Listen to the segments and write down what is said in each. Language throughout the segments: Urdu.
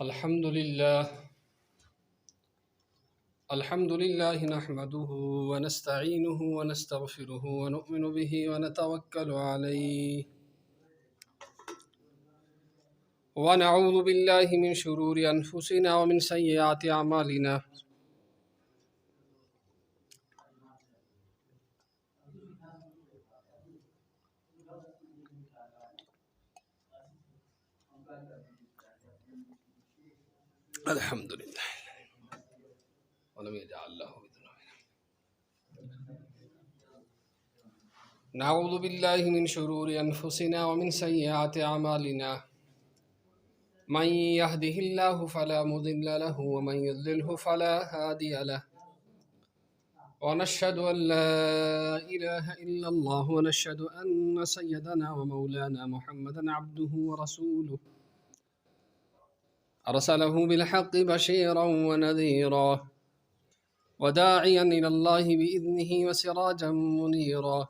الحمد لله نحمده ونستعينه ونستغفره ونؤمن به ونتوكل عليه ونعوذ بالله من شرور أنفسنا ومن سيئات أعمالنا. الحمد لله ولم يجعل له نعوذ بالله من شرور أنفسنا ومن سيئات أعمالنا. من يهده الله فلا مضل له ومن يضلله فلا هادي له. ونشهد أن لا إله إلا الله ونشهد أن سيدنا ومولانا محمدا عبده ورسوله أرسله بالحق بشيرا ونذيرا وداعيا إلى الله بإذنه وسراجا منيرا.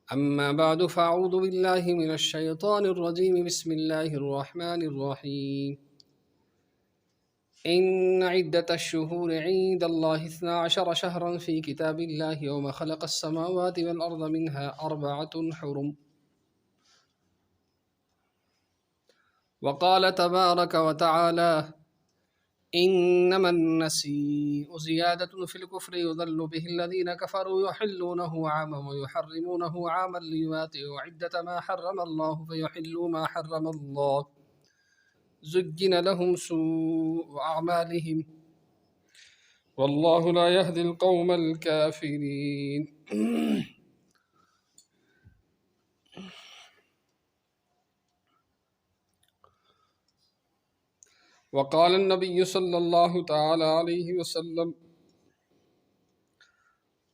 أما بعد فأعوذ بالله من الشيطان الرجيم. بسم الله الرحمن الرحيم. إن عدة الشهور عند الله 12 شهرا في كتاب الله يوم خلق السماوات والأرض منها 4 حرم. وقال تبارك وتعالى: إنما النسيء زيادة في الكفر يضل به الذين كفروا يحلونه عاما ويحرمونه عاما ليواتئوا عدة ما حرم الله فيحلوا ما حرم الله. زين لهم سوء أعمالهم والله لا يهدي القوم الكافرين. وقال النبي صلى الله تعالى عليه وسلم: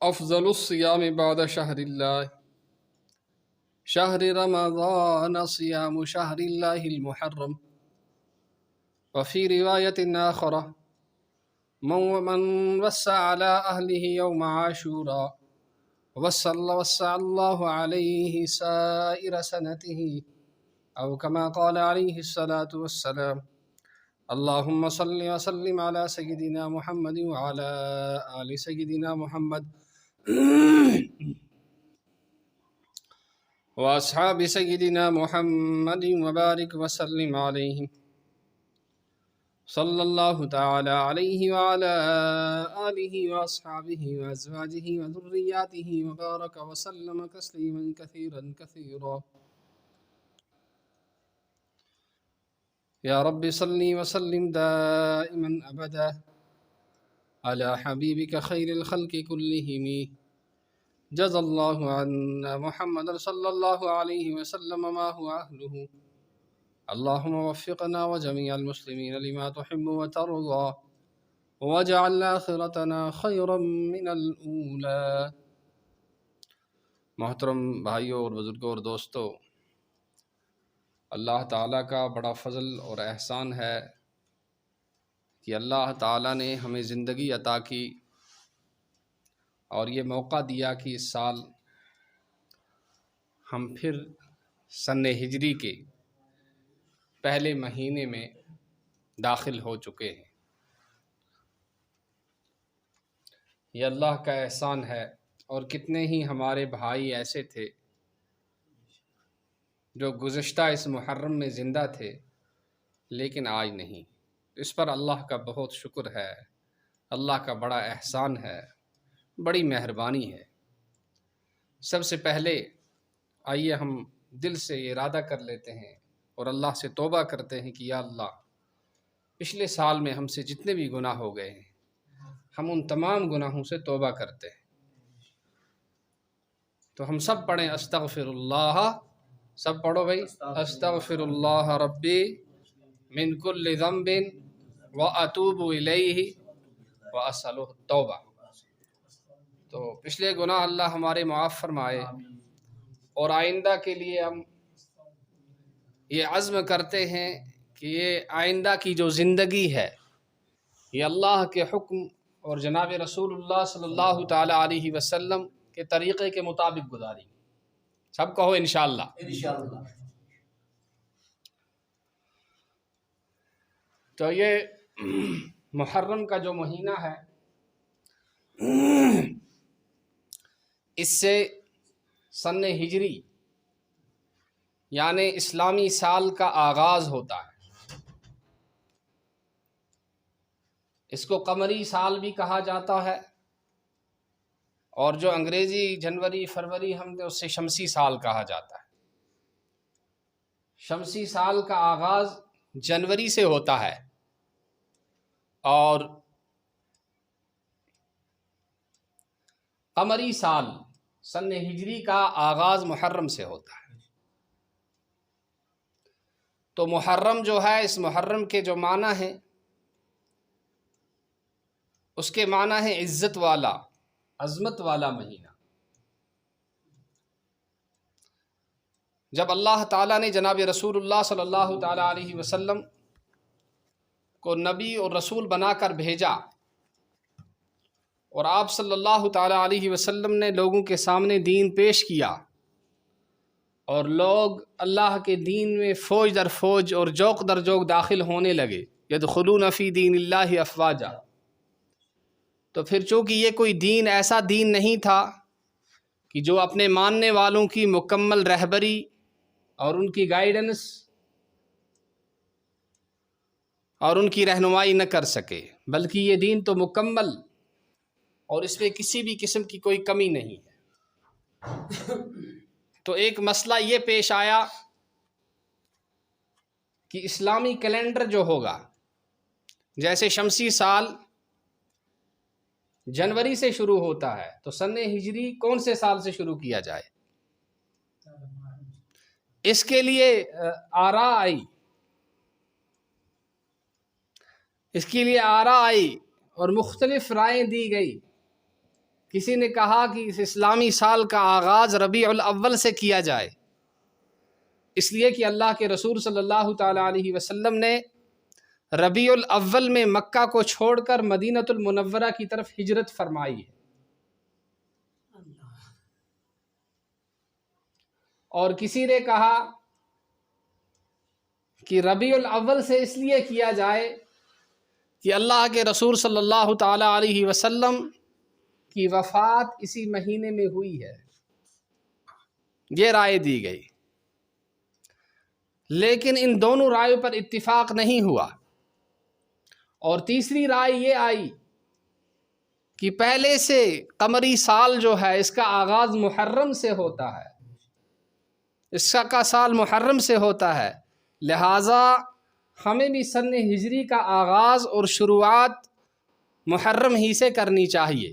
أفضل الصيام بعد شهر الله شهر رمضان صيام شهر الله المحرم. وفي رواية آخرة: من وسع على أهله يوم عاشوراء وسع الله عليه سائر سنته، أو كما قال عليه الصلاة والسلام. اللهم صل وسلم على سيدنا محمد وعلى آل سيدنا محمد وأصحاب سيدنا محمد وبارك وسلم عليهم. صلى الله تعالى عليه وعلى آله وأصحابه وأزواجه وذرياته وبارك وسلم تسليما كثيرا كثيرا. يا رب صل وسلم دائما أبدا على حبيبك خير الخلق كلهم. جزى الله عنا محمد صلى الله عليه وسلم ما هو أهله. اللهم وفقنا وجميع المسلمين لما تحب وترضى واجعل آخرتنا خيرا من الأولى. محترم بھائیوں اور بزرگوں اور دوستوں، اللہ تعالیٰ کا بڑا فضل اور احسان ہے کہ اللہ تعالیٰ نے ہمیں زندگی عطا کی اور یہ موقع دیا کہ اس سال ہم پھر سن ہجری کے پہلے مہینے میں داخل ہو چکے ہیں۔ یہ اللہ کا احسان ہے، اور کتنے ہی ہمارے بھائی ایسے تھے جو گزشتہ اس محرم میں زندہ تھے لیکن آج نہیں۔ اس پر اللہ کا بہت شکر ہے، اللہ کا بڑا احسان ہے، بڑی مہربانی ہے۔ سب سے پہلے آئیے ہم دل سے ارادہ کر لیتے ہیں اور اللہ سے توبہ کرتے ہیں کہ یا اللہ، پچھلے سال میں ہم سے جتنے بھی گناہ ہو گئے ہیں، ہم ان تمام گناہوں سے توبہ کرتے ہیں۔ تو ہم سب پڑھیں استغفر اللہ، سب پڑھو بھائی، استغفر اللہ ربی من کل ذنب واتوب الیہ واسألہ التوبہ۔ تو پچھلے گناہ اللہ ہمارے معاف فرمائے، اور آئندہ کے لیے ہم یہ عزم کرتے ہیں کہ یہ آئندہ کی جو زندگی ہے یہ اللہ کے حکم اور جناب رسول اللہ صلی اللہ تعالی علیہ وسلم کے طریقے کے مطابق گزاری۔ سب کہو انشاءاللہ۔ تو یہ محرم کا جو مہینہ ہے اس سے سن ہجری یعنی اسلامی سال کا آغاز ہوتا ہے۔ اس کو قمری سال بھی کہا جاتا ہے، اور جو انگریزی جنوری فروری ہم نے اس سے شمسی سال کہا جاتا ہے۔ شمسی سال کا آغاز جنوری سے ہوتا ہے اور قمری سال سن ہجری کا آغاز محرم سے ہوتا ہے۔ تو محرم جو ہے، اس محرم کے جو معنی ہیں اس کے معنی ہے عزت والا، عظمت والا مہینہ۔ جب اللہ تعالیٰ نے جناب رسول اللہ صلی اللہ تعالیٰ علیہ وسلم کو نبی اور رسول بنا کر بھیجا اور آپ صلی اللہ تعالیٰ علیہ وسلم نے لوگوں کے سامنے دین پیش کیا اور لوگ اللہ کے دین میں فوج در فوج اور جوق در جوق داخل ہونے لگے، یدخلون فی دین اللہ افواجا، تو پھر چونکہ یہ کوئی دین ایسا دین نہیں تھا کہ جو اپنے ماننے والوں کی مکمل رہبری اور ان کی گائیڈنس اور ان کی رہنمائی نہ کر سکے، بلکہ یہ دین تو مکمل اور اس میں کسی بھی قسم کی کوئی کمی نہیں ہے۔ تو ایک مسئلہ یہ پیش آیا کہ اسلامی کیلنڈر جو ہوگا، جیسے شمسی سال جنوری سے شروع ہوتا ہے، تو سن ہجری کون سے سال سے شروع کیا جائے؟ اس کے لیے آراء آئی اور مختلف رائیں دی گئی۔ کسی نے کہا کہ اس اسلامی سال کا آغاز ربیع الاول سے کیا جائے، اس لیے کہ اللہ کے رسول صلی اللہ تعالی علیہ وسلم نے ربیع الاول میں مکہ کو چھوڑ کر مدینۃ المنورہ کی طرف ہجرت فرمائی ہے، اور کسی نے کہا کہ ربیع الاول سے اس لیے کیا جائے کہ اللہ کے رسول صلی اللہ تعالی علیہ وسلم کی وفات اسی مہینے میں ہوئی ہے، یہ رائے دی گئی۔ لیکن ان دونوں رائےوں پر اتفاق نہیں ہوا، اور تیسری رائے یہ آئی کہ پہلے سے قمری سال جو ہے اس کا آغاز محرم سے ہوتا ہے، اس کا سال محرم سے ہوتا ہے، لہٰذا ہمیں بھی سن ہجری کا آغاز اور شروعات محرم ہی سے کرنی چاہیے۔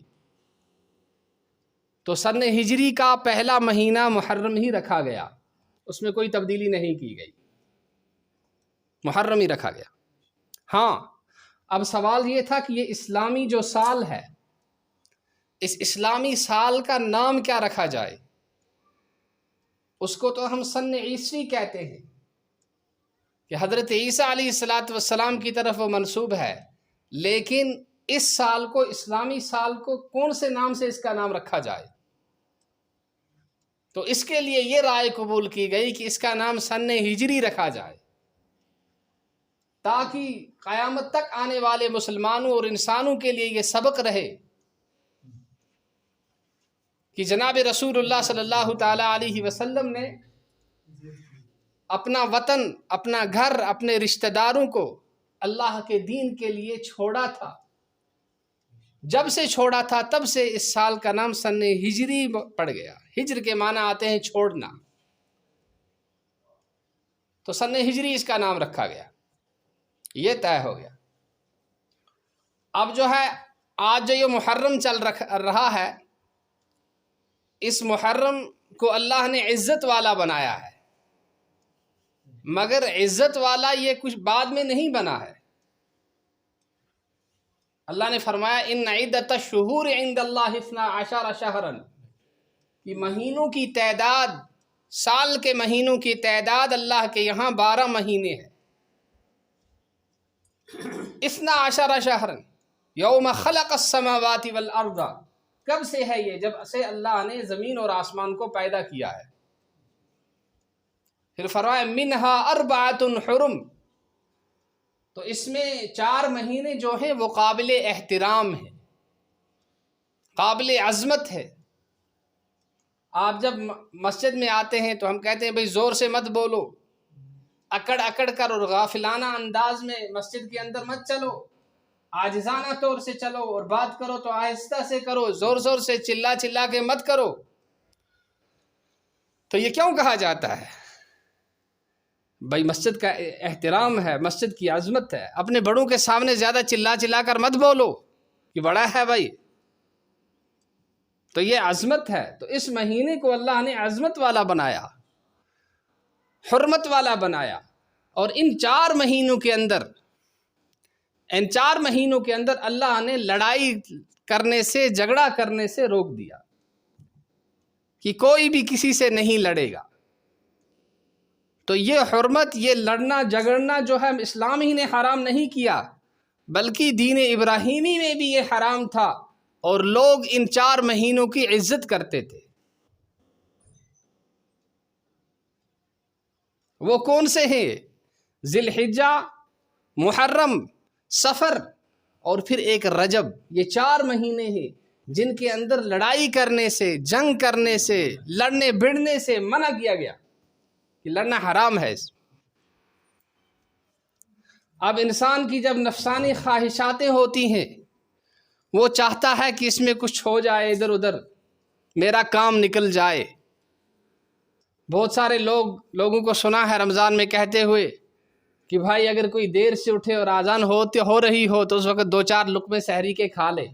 تو سن ہجری کا پہلا مہینہ محرم ہی رکھا گیا، اس میں کوئی تبدیلی نہیں کی گئی، محرم ہی رکھا گیا۔ ہاں، اب سوال یہ تھا کہ یہ اسلامی جو سال ہے، اس اسلامی سال کا نام کیا رکھا جائے؟ اس کو تو ہم سن عیسوی کہتے ہیں کہ حضرت عیسیٰ علیہ السلام کی طرف وہ منسوب ہے، لیکن اس سال کو، اسلامی سال کو کون سے نام سے اس کا نام رکھا جائے؟ تو اس کے لیے یہ رائے قبول کی گئی کہ اس کا نام سن ہجری رکھا جائے، تاکہ قیامت تک آنے والے مسلمانوں اور انسانوں کے لیے یہ سبق رہے کہ جناب رسول اللہ صلی اللہ تعالی علیہ وسلم نے اپنا وطن، اپنا گھر، اپنے رشتہ داروں کو اللہ کے دین کے لیے چھوڑا تھا۔ جب سے چھوڑا تھا تب سے اس سال کا نام سن ہجری پڑ گیا۔ ہجر کے معنی آتے ہیں چھوڑنا، تو سن ہجری اس کا نام رکھا گیا، یہ طے ہو گیا۔ اب جو ہے آج جو یہ محرم چل رہا ہے، اس محرم کو اللہ نے عزت والا بنایا ہے، مگر عزت والا یہ کچھ بعد میں نہیں بنا ہے۔ اللہ نے فرمایا ان عدت الشہور عند اللہ 12 شہرا، کہ مہینوں کی تعداد، سال کے مہینوں کی تعداد اللہ کے یہاں 12 مہینے ہیں۔ 12 شہرا یوم خلق السماوات والارض، کب سے ہے یہ؟ جب سے اللہ نے زمین اور آسمان کو پیدا کیا ہے۔ پھر فرمایا منہا 4 حرم، تو اس میں 4 مہینے جو ہیں وہ قابل احترام ہیں، قابل عظمت ہے۔ آپ جب مسجد میں آتے ہیں تو ہم کہتے ہیں بھئی زور سے مت بولو، اکڑ اکڑ کر اور غافلانہ انداز میں مسجد کے اندر مت چلو، عاجزانہ طور سے چلو، اور بات کرو تو آہستہ سے کرو، زور زور سے چلا چلا کے مت کرو۔ تو یہ کیوں کہا جاتا ہے؟ بھائی مسجد کا احترام ہے، مسجد کی عظمت ہے، اپنے بڑوں کے سامنے زیادہ چلا چلا کر مت بولو کہ بڑا ہے بھائی، تو یہ عظمت ہے۔ تو اس مہینے کو اللہ نے عظمت والا بنایا، حرمت والا بنایا، اور ان 4 مہینوں کے اندر اللہ نے لڑائی کرنے سے، جھگڑا کرنے سے روک دیا کہ کوئی بھی کسی سے نہیں لڑے گا۔ تو یہ حرمت، یہ لڑنا جھگڑنا جو ہے اسلام ہی نے حرام نہیں کیا، بلکہ دین ابراہیمی میں بھی یہ حرام تھا، اور لوگ ان 4 مہینوں کی عزت کرتے تھے۔ وہ کون سے ہیں؟ ذی الحجہ، محرم، صفر، اور پھر ایک رجب۔ یہ 4 مہینے ہیں جن کے اندر لڑائی کرنے سے، جنگ کرنے سے، لڑنے بھڑنے سے منع کیا گیا کہ لڑنا حرام ہے۔ اب انسان کی جب نفسانی خواہشاتیں ہوتی ہیں، وہ چاہتا ہے کہ اس میں کچھ ہو جائے، ادھر ادھر میرا کام نکل جائے۔ بہت سارے لوگوں کو سنا ہے رمضان میں کہتے ہوئے کہ بھائی اگر کوئی دیر سے اٹھے اور اذان ہو رہی ہو تو اس وقت 2-4 لقمے سحری کے کھا لے۔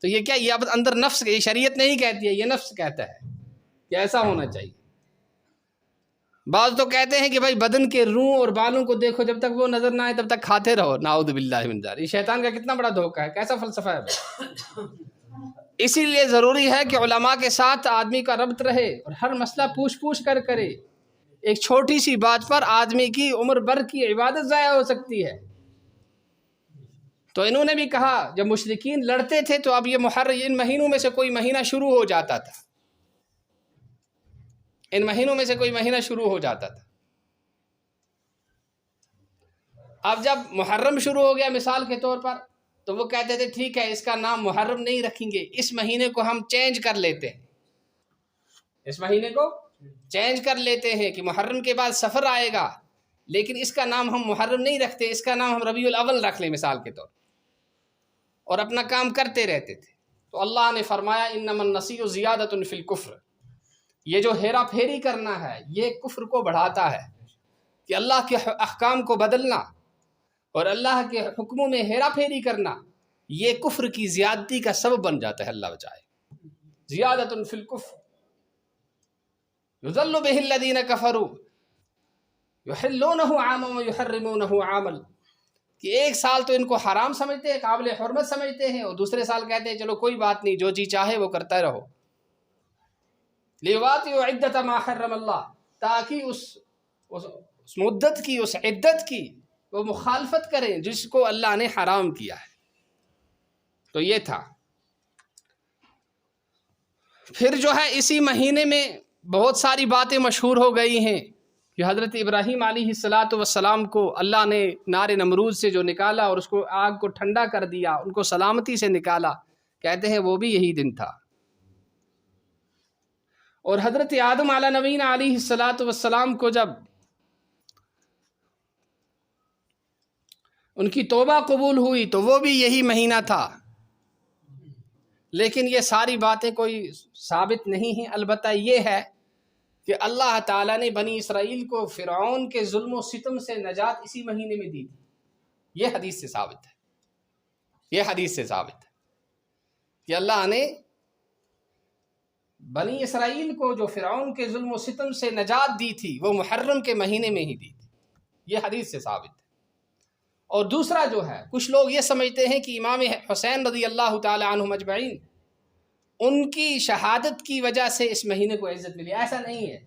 تو یہ کیا؟ یہ اب اندر نفس، یہ شریعت نہیں کہتی ہے، یہ نفس کہتا ہے کہ ایسا ہونا چاہیے۔ بعض تو کہتے ہیں کہ بھائی بدن کے روح اور بالوں کو دیکھو، جب تک وہ نظر نہ آئے تب تک کھاتے رہو۔ نعوذ باللہ من ذالک، یہ شیطان کا کتنا بڑا دھوکہ ہے، کیسا فلسفہ ہے بھائی؟ اسی لیے ضروری ہے کہ علماء کے ساتھ آدمی کا ربط رہے اور ہر مسئلہ پوچھ کر کرے۔ ایک چھوٹی سی بات پر آدمی کی عمر بھر کی عبادت ضائع ہو سکتی ہے۔ تو انہوں نے بھی کہا جب مشرکین لڑتے تھے تو اب یہ محرم، ان مہینوں میں سے کوئی مہینہ شروع ہو جاتا تھا، ان مہینوں میں سے کوئی مہینہ شروع ہو جاتا تھا۔ اب جب محرم شروع ہو گیا مثال کے طور پر، تو وہ کہتے تھے ٹھیک ہے اس کا نام محرم نہیں رکھیں گے، اس مہینے کو ہم چینج کر لیتے ہیں، اس مہینے کو چینج کر لیتے ہیں کہ محرم کے بعد سفر آئے گا، لیکن اس کا نام ہم محرم نہیں رکھتے، اس کا نام ہم ربیع الاول رکھ لیں مثال کے طور، اور اپنا کام کرتے رہتے تھے۔ تو اللہ نے فرمایا انما النسیء زیادۃ فی الکفر، یہ جو ہیرا پھیری کرنا ہے یہ کفر کو بڑھاتا ہے، کہ اللہ کے احکام کو بدلنا اور اللہ کے حکموں میں ہیرا پھیری کرنا یہ کفر کی زیادتی کا سبب بن جاتا ہے، اللہ بچائے۔ زیادۃ فی الکفر یضل بہ الذین کفروا یحلونہ عاما ویحرمونہ عاما، کہ ایک سال تو ان کو حرام سمجھتے ہیں، قابل حرمت سمجھتے ہیں، اور دوسرے سال کہتے ہیں چلو کوئی بات نہیں، جو جی چاہے وہ کرتا رہو۔ لیواطئوا عدۃ ما حرم اللہ، تاکہ اس مدت کی، اس عدت کی وہ مخالفت کریں جس کو اللہ نے حرام کیا ہے۔ تو یہ تھا۔ پھر جو ہے اسی مہینے میں بہت ساری باتیں مشہور ہو گئی ہیں کہ حضرت ابراہیم علیہ السلام کو اللہ نے نار نمرود سے جو نکالا اور اس کو آگ کو ٹھنڈا کر دیا، ان کو سلامتی سے نکالا، کہتے ہیں وہ بھی یہی دن تھا۔ اور حضرت آدم علی نبینا علیہ السلام کو جب ان کی توبہ قبول ہوئی تو وہ بھی یہی مہینہ تھا۔ لیکن یہ ساری باتیں کوئی ثابت نہیں ہیں، البتہ یہ ہے کہ اللہ تعالیٰ نے بنی اسرائیل کو فرعون کے ظلم و ستم سے نجات اسی مہینے میں دی تھی۔ یہ حدیث سے ثابت ہے، یہ حدیث سے ثابت ہے کہ اللہ نے بنی اسرائیل کو جو فرعون کے ظلم و ستم سے نجات دی تھی وہ محرم کے مہینے میں ہی دی تھی، یہ حدیث سے ثابت ہے۔ اور دوسرا جو ہے، کچھ لوگ یہ سمجھتے ہیں کہ امام حسین رضی اللہ تعالی عنہم اجمعین ان کی شہادت کی وجہ سے اس مہینے کو عزت ملی، ایسا نہیں ہے،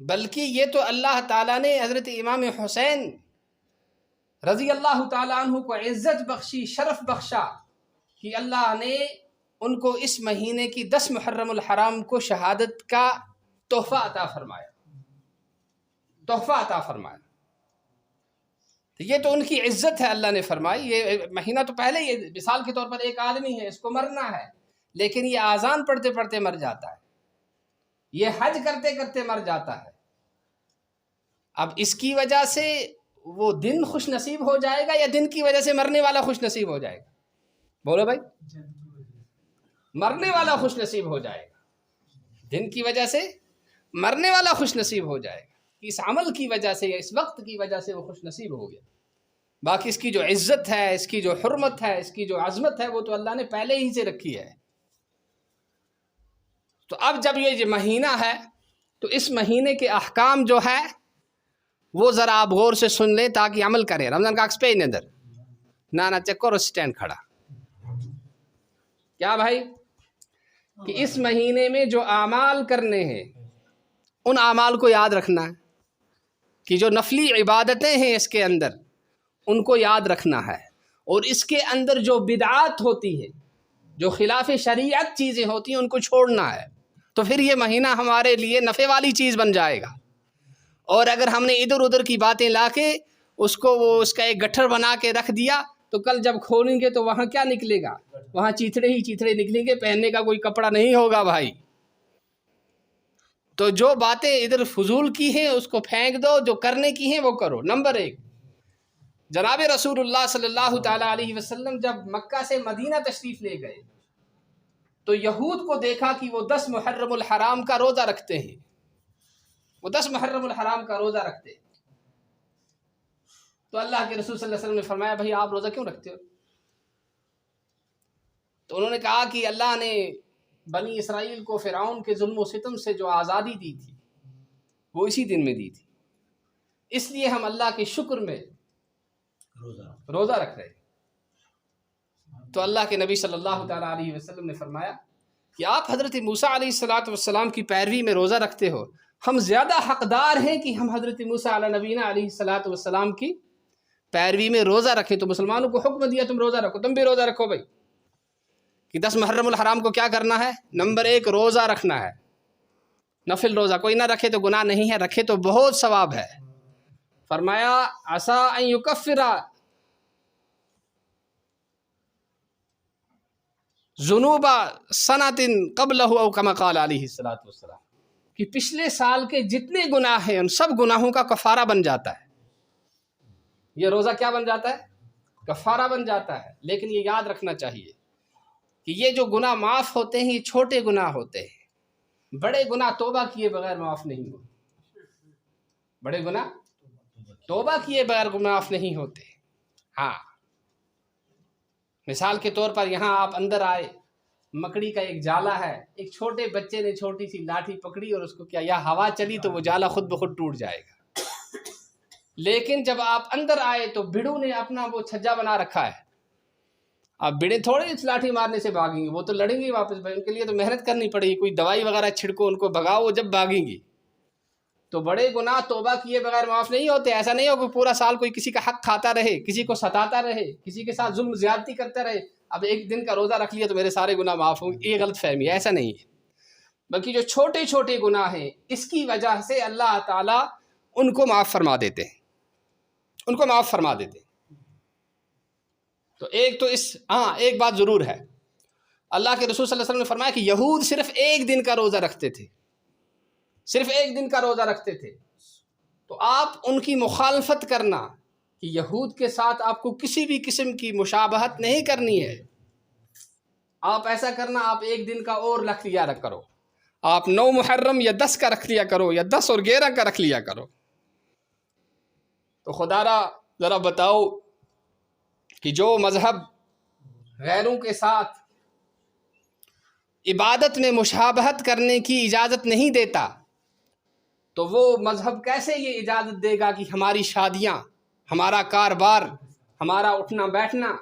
بلکہ یہ تو اللہ تعالیٰ نے حضرت امام حسین رضی اللہ تعالی عنہ کو عزت بخشی، شرف بخشا کہ اللہ نے ان کو اس مہینے کی 10 محرم الحرام کو شہادت کا تحفہ عطا فرمایا، تحفہ عطا فرمایا۔ تو یہ تو ان کی عزت ہے، اللہ نے فرمائی یہ مہینہ تو پہلے ہی، مثال کے طور پر ایک آدمی ہے، اس کو مرنا ہے، لیکن یہ آذان پڑھتے پڑھتے مر جاتا ہے، یہ حج کرتے کرتے مر جاتا ہے، اب اس کی وجہ سے وہ دن خوش نصیب ہو جائے گا یا دن کی وجہ سے مرنے والا خوش نصیب ہو جائے گا؟ بولو بھائی، مرنے والا خوش نصیب ہو جائے گا، دن کی وجہ سے مرنے والا خوش نصیب ہو جائے گا، اس عمل کی وجہ سے یا اس وقت کی وجہ سے وہ خوش نصیب ہو گیا۔ باقی اس کی جو عزت ہے، اس کی جو حرمت ہے، اس کی جو عظمت ہے، وہ تو اللہ نے پہلے ہی سے رکھی ہے۔ تو اب جب یہ مہینہ ہے تو اس مہینے کے احکام جو ہے وہ ذرا آپ غور سے سن لیں تاکہ عمل کریں۔ رمضان کا عکس پہ ندر نانا چکر اور سٹینڈ کھڑا کیا بھائی کہ اس مہینے میں جو اعمال کرنے ہیں ان اعمال کو یاد رکھنا ہے، کہ جو نفلی عبادتیں ہیں اس کے اندر ان کو یاد رکھنا ہے، اور اس کے اندر جو بدعات ہوتی ہے، جو خلاف شریعت چیزیں ہوتی ہیں، ان کو چھوڑنا ہے۔ تو پھر یہ مہینہ ہمارے لیے نفع والی چیز بن جائے گا۔ اور اگر ہم نے ادھر ادھر کی باتیں لا کے اس کو اس کا ایک گٹھر بنا کے رکھ دیا تو کل جب کھولیں گے تو وہاں کیا نکلے گا؟ وہاں چیتڑے ہی چیتڑے نکلیں گے، پہننے کا کوئی کپڑا نہیں ہوگا بھائی۔ تو جو باتیں ادھر فضول کی ہیں اس کو پھینک دو، جو کرنے کی ہیں وہ کرو۔ نمبر 1، جناب رسول اللہ صلی اللہ تعالیٰ علیہ وسلم جب مکہ سے مدینہ تشریف لے گئے تو یہود کو دیکھا کہ وہ 10 محرم الحرام کا روزہ رکھتے ہیں، وہ 10 محرم الحرام کا روزہ رکھتے ہیں۔ تو اللہ کے رسول صلی اللہ علیہ وسلم نے فرمایا بھائی آپ روزہ کیوں رکھتے ہو؟ تو انہوں نے کہا کہ اللہ نے بنی اسرائیل کو فرعون کے ظلم و ستم سے جو آزادی دی تھی وہ اسی دن میں دی تھی، اس لیے ہم اللہ کے شکر میں روزہ رکھ رہے ہیں۔ تو اللہ کے نبی صلی اللہ تعالیٰ علیہ وسلم نے فرمایا کہ آپ حضرت موسیٰ علیہ السلام کی پیروی میں روزہ رکھتے ہو، ہم زیادہ حقدار ہیں کہ ہم حضرت موسیٰ علیہ نبینا علیہ السلام کی پیروی میں روزہ رکھیں۔ تو مسلمانوں کو حکم دیا تم روزہ رکھو، تم بھی روزہ رکھو بھائی، کہ 10 محرم الحرام کو کیا کرنا ہے؟ نمبر 1 روزہ رکھنا ہے، نفل روزہ۔ کوئی نہ رکھے تو گناہ نہیں ہے، رکھے تو بہت ثواب ہے۔ فرمایا عسیٰ ان یکفر ذنوب سنۃ قبلہ او کما قال علیہ السلام، کہ پچھلے سال کے جتنے گناہ ہیں ان سب گناہوں کا کفارہ بن جاتا ہے۔ یہ روزہ کیا بن جاتا ہے؟ کفارہ بن جاتا ہے۔ لیکن یہ یاد رکھنا چاہیے کہ یہ جو گناہ معاف ہوتے ہیں یہ چھوٹے گناہ ہوتے ہیں، بڑے گناہ توبہ کیے بغیر معاف نہیں ہوتے، بڑے گناہ توبہ کیے بغیر معاف نہیں ہوتے۔ ہاں، مثال کے طور پر یہاں آپ اندر آئے، مکڑی کا ایک جالا ہے، ایک چھوٹے بچے نے چھوٹی سی لاٹھی پکڑی اور اس کو کیا یا ہوا چلی تو وہ جالا خود بخود ٹوٹ جائے گا۔ لیکن جب آپ اندر آئے تو بھیڑوں نے اپنا وہ چھجا بنا رکھا ہے، اب بھیڑیں تھوڑے اس لاٹھی مارنے سے بھاگیں گی، وہ تو لڑیں گی واپس بھائی، ان کے لیے تو محنت کرنی پڑے گی، کوئی دوائی وغیرہ چھڑکو ان کو بھگاؤ، وہ جب بھاگیں گی۔ تو بڑے گناہ توبہ کیے بغیر معاف نہیں ہوتے۔ ایسا نہیں ہو کہ پورا سال کوئی کسی کا حق کھاتا رہے، کسی کو ستاتا رہے، کسی کے ساتھ ظلم زیادتی کرتا رہے، اب ایک دن کا روزہ رکھ لیا تو میرے سارے گناہ معاف ہوں گے، یہ غلط فہمی ہے، ایسا نہیں ہے۔ بلکہ جو چھوٹے چھوٹے گناہ ہیں اس کی وجہ سے اللہ تعالیٰ ان کو معاف فرما دیتے ہیں، ان کو معاف فرما دیتے ہیں۔ تو ایک تو ایک بات ضرور ہے، اللہ کے رسول صلی اللہ علیہ وسلم نے فرمایا کہ یہود صرف ایک دن کا روزہ رکھتے تھے، صرف ایک دن کا روزہ رکھتے تھے۔ تو آپ ان کی مخالفت کرنا کہ یہود کے ساتھ آپ کو کسی بھی قسم کی مشابہت نہیں کرنی ہے، آپ ایسا کرنا آپ ایک دن کا اور رکھ لیا کرو، آپ 9 محرم یا 10 کا رکھ لیا کرو یا 10 اور 11 کا رکھ لیا کرو۔ تو خدا را ذرا بتاؤ کہ جو مذہب غیروں کے ساتھ عبادت میں مشابہت کرنے کی اجازت نہیں دیتا تو وہ مذہب کیسے یہ اجازت دے گا کہ ہماری شادیاں، ہمارا کاروبار، ہمارا اٹھنا بیٹھنا،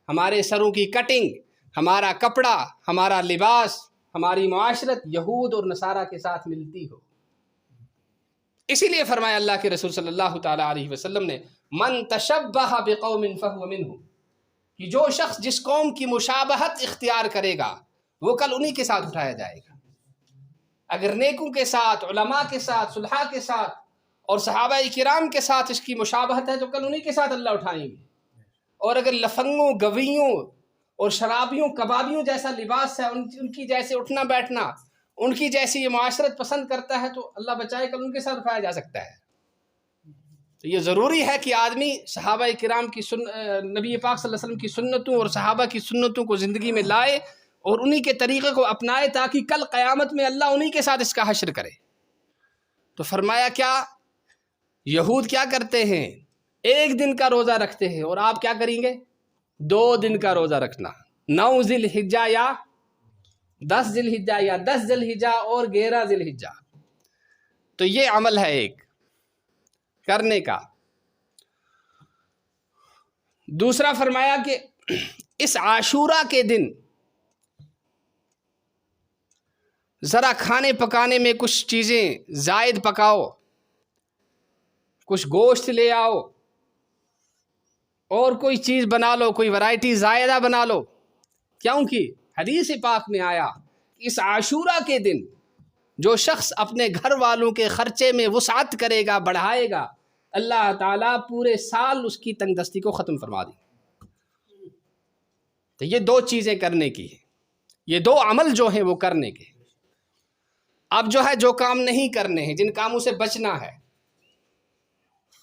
ہمارے سروں کی کٹنگ، ہمارا کپڑا، ہمارا لباس، ہماری معاشرت یہود اور نصارہ کے ساتھ ملتی ہو؟ اسی لیے فرمایا اللہ کے رسول صلی اللہ تعالیٰ علیہ وسلم نے من تشبہ بقوم فہو منہم، کہ جو شخص جس قوم کی مشابہت اختیار کرے گا وہ کل انہی کے ساتھ اٹھایا جائے گا۔ اگر نیکوں کے ساتھ، علماء کے ساتھ، صلحاء کے ساتھ اور صحابہ کرام کے ساتھ اس کی مشابہت ہے تو کل انہی کے ساتھ اللہ اٹھائیں گے. اور اگر لفنگوں گویوں اور شرابیوں کبابیوں جیسا لباس ہے، ان کی جیسے اٹھنا بیٹھنا، ان کی جیسی یہ معاشرت پسند کرتا ہے تو اللہ بچائے کل ان کے ساتھ اٹھایا جا سکتا ہے. تو یہ ضروری ہے کہ آدمی صحابہ کرام کی نبی پاک صلی اللہ علیہ وسلم کی سنتوں اور صحابہ کی سنتوں کو زندگی میں لائے اور انہی کے طریقے کو اپنائے تاکہ کل قیامت میں اللہ انہی کے ساتھ اس کا حشر کرے. تو فرمایا کیا یہود کیا کرتے ہیں؟ 1 دن کا روزہ رکھتے ہیں اور آپ کیا کریں گے؟ 2 دن کا روزہ رکھنا. 9 ذی الحجہ یا 10 ذی الحجہ یا 10 ذی الحجہ اور 11 ذی الحجہ. تو یہ عمل ہے ایک کرنے کا. دوسرا فرمایا کہ اس عاشورہ کے دن ذرا کھانے پکانے میں کچھ چیزیں زائد پکاؤ، کچھ گوشت لے آؤ اور کوئی چیز بنا لو، کوئی ورائٹی زائدہ بنا لو. کیونکہ حدیث پاک میں آیا اس عاشورہ کے دن جو شخص اپنے گھر والوں کے خرچے میں وسعت کرے گا، بڑھائے گا، اللہ تعالیٰ پورے سال اس کی تنگ دستی کو ختم فرما دے. تو یہ 2 چیزیں کرنے کی ہیں، یہ 2 عمل جو ہیں وہ کرنے کے. اب جو ہے جو کام نہیں کرنے ہیں، جن کاموں سے بچنا ہے،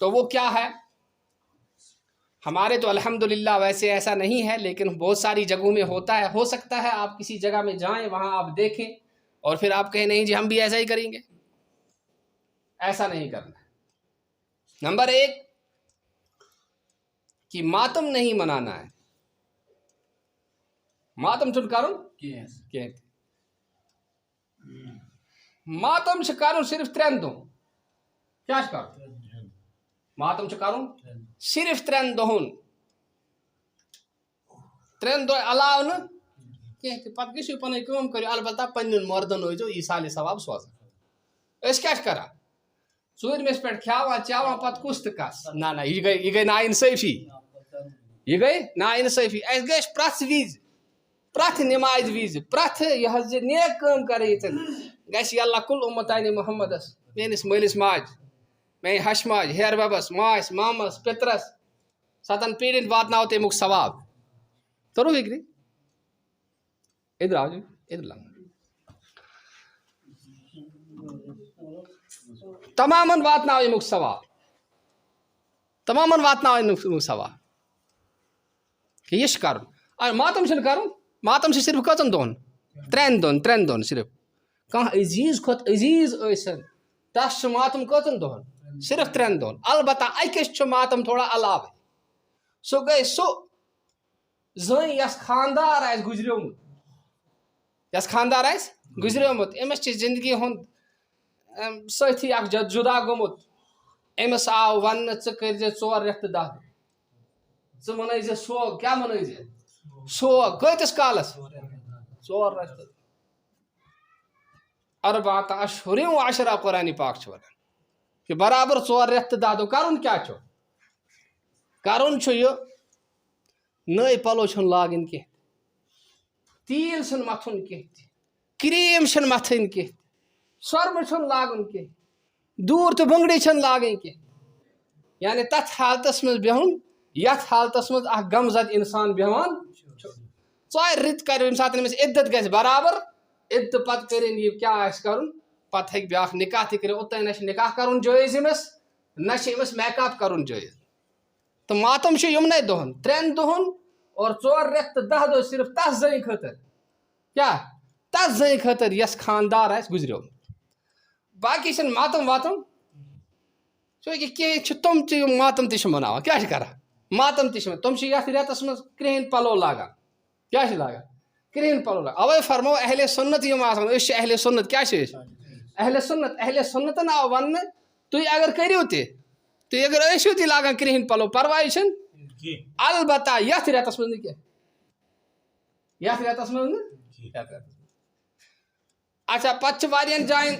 تو وہ کیا ہے؟ ہمارے تو الحمدللہ ویسے ایسا نہیں ہے، لیکن بہت ساری جگہوں میں ہوتا ہے. ہو سکتا ہے آپ کسی جگہ میں جائیں، وہاں آپ دیکھیں اور پھر آپ کہیں نہیں جی ہم بھی ایسا ہی کریں گے. ایسا نہیں کرنا. نمبر 1 کہ ماتم نہیں منانا ہے. ماتم چھن کرن ماتم چھ کرن صرف 3 دن. کیا چھ کرن؟ ماتم چھ کرن صرف 3 دہن. 3 دہ علاوہ نہ کینٛہہ. پتہٕ گٔژھِو پنٕنۍ کٲم کٔرِو، البتہ پننٮ۪ن مردن ٲسۍزیو ایٖسالِ ثواب سوزان. أسۍ کیٛاہ چھِ کران؟ ژوٗرمِس پٮ۪ٹھ کھٮ۪وان چٮ۪وان پتہٕ کُس تہٕ کس. نہ یہِ گٔے نا اِنصٲفی. یہ گئی نا انصافی. اس گژھِ پرٛٮ۪تھ وِزِ، پرٛٮ۪تھ نمازِ وِزِ، پرٛٮ۪تھ یہِ حظ یہِ نیک کٲم کرٕنۍ گژھِ یلہ کُل اُمتانِ محمدس، میٲنِس مٲلِس ماجہِ، میانہِ ہش ماجہِ، ہیر ببس، ماس مامس، پترس، 7 پیٖڑین واتناو تمیُک ثواب. توٚرُو فِکرِ؟ ادھر آو جی ادھر لاؤ. تمامن واتناو امیُک ثواب، تمامن واتناو امیُک ثواب. کہ یہ کرن. ماتم چھُنہٕ کرُن. ماتم چھِ صرف کٔژن دۄہن؟ 3 دۄہن. 3 دۄہن صرف. کانٛہہ عزیٖز کھۄتہٕ عزیٖز ٲسِن تس چھُ ماتم کٔژن دۄہن؟ صرف 3 دۄہن. البتہ أکِس چھُ ماتم تھوڑا علاوے. سُہ گٔے سُہ زٔنۍ یس خاندار آسہِ گُزریومُت، یس خاندار آسہِ گُزریومُت، أمِس چھِ زندگی ہُنٛد سٲتھی اکھ جُدا گوٚمُت. أمِس آو وننہٕ ژٕ کٔرزِ 4 رٮ۪تھ تہٕ 10 دۄہ. ژٕ منٲیزِ سوگ. کیٛاہ منٲیزِ؟ سوگ. کۭتِس کالس؟ 4 رٮ۪تھ. اربعۃ اشہر و عشرہ قرآن پاک چھُ ونان کہ برابر 4 رٮ۪تھ تہٕ 10 دۄہ. کرُن کیٛاہ چھُ؟ کرُن چھُ یہِ نٔے پلو چھُنہٕ لاگٕنۍ کینٛہہ، تیٖل چھُنہٕ متھُن کینٛہہ تہِ، کرٛیٖم چھنہٕ متھٕنۍ کینٛہہ، سۄرمہٕ چھُنہٕ لاگُن کینٛہہ، دوٗر تہٕ بنگڑی چھنہٕ لاگٕنۍ کینٛہہ. یعنی تتھ حالتس منٛز بِہُن یتھ حالتس منٛز اکھ غمزد انسان بیٚہوان چھُ. 4 رٮ۪تھ کرِ ییٚمہِ ساتہٕ أمِس عدت گژھِ برابر، عدتہٕ پتہٕ کٔرِنۍ یہِ کیٛاہ آسہِ کرُن، پتہٕ ہیٚکہِ بیٛاکھ نکاح تہِ کٔرِتھ. اوٚتانۍ نہ چھِ نکاح کرُن جٲیز أمِس، نہ چھِ أمِس میک اپ کرُن جٲیز. تہٕ ماتم چھُ یِمنٕے دۄہن، 3 دۄہن اور 4 رٮ۪تھ تہٕ 10 دۄہ صرف تس زنہِ خٲطرٕ. کیٛاہ؟ تس زنہِ خٲطرٕ یس خاندار آسہِ گُزریومُت. باقی چھنہٕ ماتم واتم. چوٗنٛکہِ کینٛہہ چھِ تِم تہِ یِم ماتم تہِ چھِ مناوان. کیٛاہ چھِ کران؟ ماتم تہِ چھِ. تِم چھِ یتھ رٮ۪تس منٛز کرٛہِنۍ پلو لاگان. کیٛاہ چھِ لاگان؟ کرٛہِنۍ پلو لاگان. اوے فرمو اہلِ سُنت یِم آسان، أسۍ چھِ اہلِ سُنت. کیٛاہ چھِ أسۍ؟ اہلِ سُنت. اہلِ سُنتن آو وننہٕ تُہۍ اگر کٔرِو تہِ، تُہۍ اگر ٲسِو تہِ لاگان کرٛہِنۍ پلو پرواے چھُنہٕ، البتہ یتھ رٮ۪تس منٛز نہٕ کینٛہہ. یتھ رٮ۪تس منٛز نہٕ. اچھا پتہٕ چھِ واریاہن جاین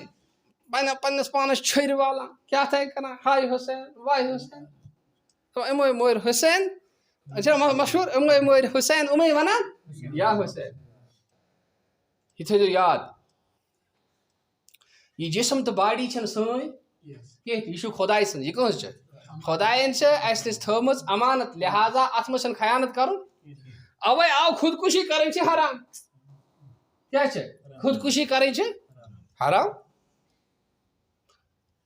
پننس پانس چھُرِ والان، کیٛاہ تھاے کران، ہاے حسین واے حسین، یِمے مٲرۍ حسین. اچھا مشہوٗر یِمے مٲرۍ حسین، یِمے ونان یا حسین. یہِ تھٲیزیو یاد، یہِ جسم تہٕ باڈی چھنہٕ سٲنۍ کینٛہہ یہِ چھُ خۄداے سٕنٛز یہِ کٕہٕنٛز چھِ خۄدایَن چھِ اَسہِ نِش تھٲومٕژ اَمانت لہٰذا اَتھ منٛز چھُنہٕ خیانت کَرُن اَوَے آو خودکُشی کَرٕنۍ چھِ حرام کیٛاہ چھِ خودکُشی کَرٕنۍ چھِ حرام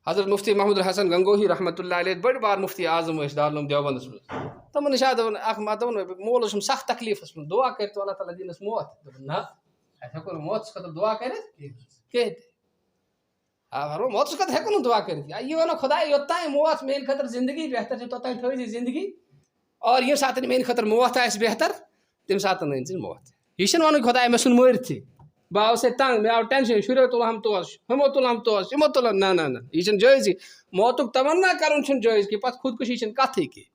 حضرت مفتی محمود الحسن گنگوہی رحمتہ اللہ علیہ بٔڑۍ بار مفتی اعظم ٲسۍ دارالعلوم دیوبندَس منٛز تِمن نِش آو دوٚپُن اکھ دوٚپُن مول چھُم سخ تکلیٖفَس منٛز دُعا کٔرِتو اللہ تعالیٰ دِیٖنَس موت دوٚپُن نہ اَسہِ ہٮ۪کو نہٕ موتَس خٲطرٕ دُعا کٔرِتھ کینٛہہ تہِ موتَس خٲطرٕ ہٮ۪کو نہٕ دُعا کٔرِتھ یہِ وَنو خۄدایا یوٚتانۍ موت میٛانہِ خٲطرٕ زندگی بہتر چھِ توٚتانۍ تھٲوزِ زندگی اور ییٚمہِ ساتہٕ میٛانہِ خٲطرٕ موت آسہِ بہتر تَمہِ ساتہٕ أنۍ زِ موت یہِ چھِنہٕ وَنُن خۄدایا مےٚ ژھُن مٲرتھٕے بہٕ آوُس ہے تنٛگ مےٚ آو ٹٮ۪نشَن شُریو تُلہم توس ہُمو تُلہم توس یِمو تُلہم نہ یہِ چھُنہٕ جٲیزٕے موتُک تمنا کَرُن چھُنہٕ جٲیز کینٛہہ پَتہٕ خودکُشی چھِنہٕ کَتھٕے کینٛہہ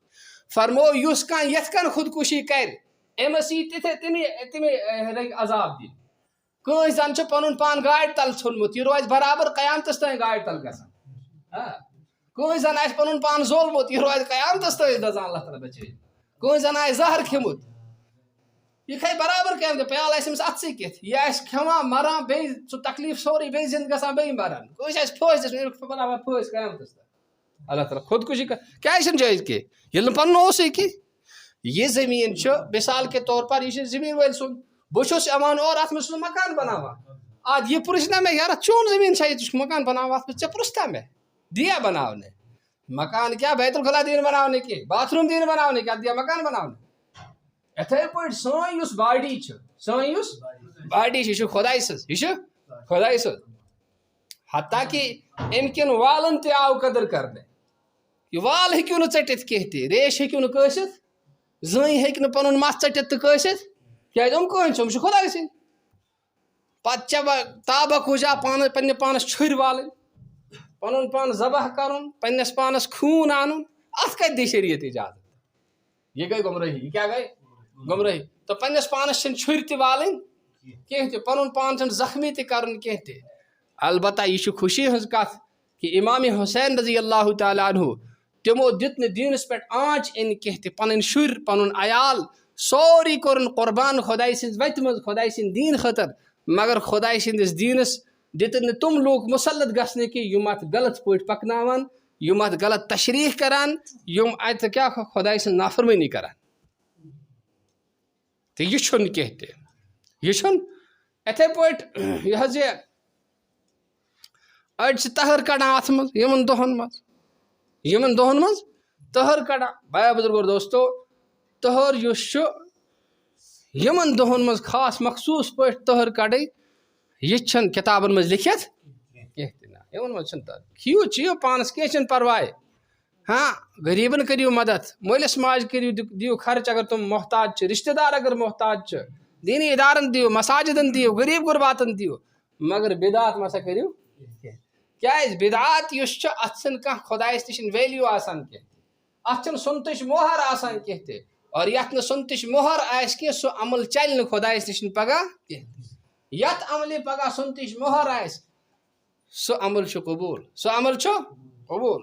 فرمو یُس کانٛہہ یِتھ کٔنۍ خودکُشی کَرِ أمِس یی تِمے ہیٚکہِ عذاب دِتھ کٲنٛسہِ زَن چھُ پَنُن پان گاڑِ تَل ژھُنمُت یہِ روزِ برابر قیامتَس تانۍ گاڑِ تَل گژھان کٲنٛسہِ زَن آسہِ پَنُن پان زولمُت یہِ روزِ قیامتَس تانۍ دَزان اللہ تعالیٰ بَچٲیِتھ کٲنٛسہِ زَن آسہِ زہر کھیوٚمُت یہِ کھیٚیہِ برابر قیامتَس پیالہٕ آسہِ أمِس اَتھسٕے کِتھ یہِ آسہِ کھٮ۪وان مَران بیٚیہِ سُہ تکلیٖف سورُے بیٚیہِ زِندٕ گژھان بیٚیہِ مَران کٲنٛسہِ آسہِ پھٲسۍ دِژمٕژ برابر پھٲسۍ قیامتَس تانۍ اللہ تعالیٰ خودکُشی کیٛازِ چھِنہٕ جٲیز کینٛہہ ییٚلہِ نہٕ پَنُن اوسُے کینٛہہ یہِ زٔمیٖن چھُ مِثال کے طور پر یہِ چھُ زٔمیٖن وٲلۍ سُنٛد بہٕ چھُس یِوان اور اَتھ منٛز چھُس مکان بَناوان اَدٕ یہِ پرٛژھِ نا مےٚ یارا چون زٔمیٖن چھا یہِ ژٕ چھُکھ مکان بَناوان اَتھ منٛز ژےٚ پرٛژھتا مےٚ دِیا بَناونہٕ مکان کیٛاہ بیت الخلا دِیہِ نہٕ بَناونہٕ کینٛہہ باتھ روٗم دِیہِ نہٕ بَناونہٕ کینٛہہ اَتھ دِیا مکان بَناونہٕ یِتھَے پٲٹھۍ سٲنۍ یُس باڈی چھِ سٲنۍ یُس باڈی چھِ یہِ چھِ خۄداے سٕنٛز یہِ چھِ خۄداے سٕنٛز حتیٰ کہِ اَمہِ کٮ۪ن والَن تہِ آو قدٕر کَرنہٕ یہِ وال ہیٚکِو نہٕ ژٔٹِتھ کینٛہہ تہِ ریش ہیٚکِو نہٕ کٲسِتھ زٔنۍ ہیٚکہِ نہٕ پَنُن مَس ژٔٹِتھ تہٕ کٲسِتھ کیٛازِ یِم کٕہٕنۍ چھِ یِم چھِ خۄداے سٕنٛدۍ پَتہٕ چھےٚ تابَک ہُجا پانہٕ پنٛنہِ پانَس چھُرۍ والٕنۍ پَنُن پان ذبح کَرُن پنٛنِس پانَس خوٗن اَنُن اَتھ کَتہِ دی شریعت اِجازت یہِ گٔے گُمرٲہی یہِ کیٛاہ گٔے گُمرٲہی تہٕ پنٛنِس پانَس چھِنہٕ چھُرۍ تہِ والٕنۍ کینٛہہ تہِ پَنُن پان چھِنہٕ زخمی تہِ کَرُن کینٛہہ تہِ البتہ یہِ چھِ خوشی ہٕنٛز کَتھ کہِ اِمامِ حُسین رضی اللہ تعالیٰ عنہ تِمو دیُت نہٕ دیٖنَس پٮ۪ٹھ آنٛچ اِنہِ کینٛہہ تہِ پَنٕنۍ شُرۍ پَنُن عیال سورُے کوٚرُن قۄربان خۄداے سٕنٛزِ وَتہِ منٛز خۄداے سٕنٛدِ دیٖن خٲطرٕ مگر خۄداے سٕنٛدِس دیٖنَس دِتُن نہٕ تِم لوٗکھ مُسلط گژھنہٕ کہِ یِم اَتھ غلط پٲٹھۍ پَکناوان یِم اَتھ غلط تشریح کَران یِم اَتہِ کیٛاہ خۄداے سٕنٛز نافرمٲنی کَران تہٕ یہِ چھُنہٕ کینٛہہ تہِ یہِ چھُنہٕ یِتھَے پٲٹھۍ یہِ حظ یہِ أڑۍ چھِ تٔہَر کَڑان اَتھ منٛز یِمَن دۄہَن منٛز تٔہَر کَڑان بھایا بُزرگو دوستو تٔہَر یُس چھُ یِمَن دۄہَن منٛز خاص مخصوٗص پٲٹھۍ تٔہَر کَڑٕنۍ یہِ چھَنہٕ کِتابَن منٛز لیکھِتھ کینٛہہ تہِ نہ یِمَن منٛز چھِنہٕ تَتھ کھیٚیِو چیٚیِو پانَس کینٛہہ چھِنہٕ پَرواے ہاں غریٖبَن کٔرِو مَدد مٲلِس ماجہِ کٔرِو دِیِو خرچ اگر تِم محتاج چھِ رِشتہٕ دار اگر محتاج چھِ دیٖنی اِدارَن دِیِو مساجِدَن دِیِو غریٖب غُرباتَن دِیِو مگر بِدعات مَسا کٔرِو کیٛازِ بِدعات یُس چھُ اَتھ چھِنہٕ کانٛہہ خۄدایَس نِش ویلیوٗ آسان کینٛہہ اَتھ چھِنہٕ سُنتٕچ مۄہر آسان کینٛہہ تہِ اور یَتھ نہٕ سُنتٕچ مۄہر آسہِ کینٛہہ سُہ عمل چَلہِ نہٕ خۄدایَس نِش پَگاہ کینٛہہ یَتھ عملہِ پَگاہ سُنتٕچ مۄہر آسہِ سُہ عمل چھُ قبوٗل سُہ عمل چھُ قبوٗل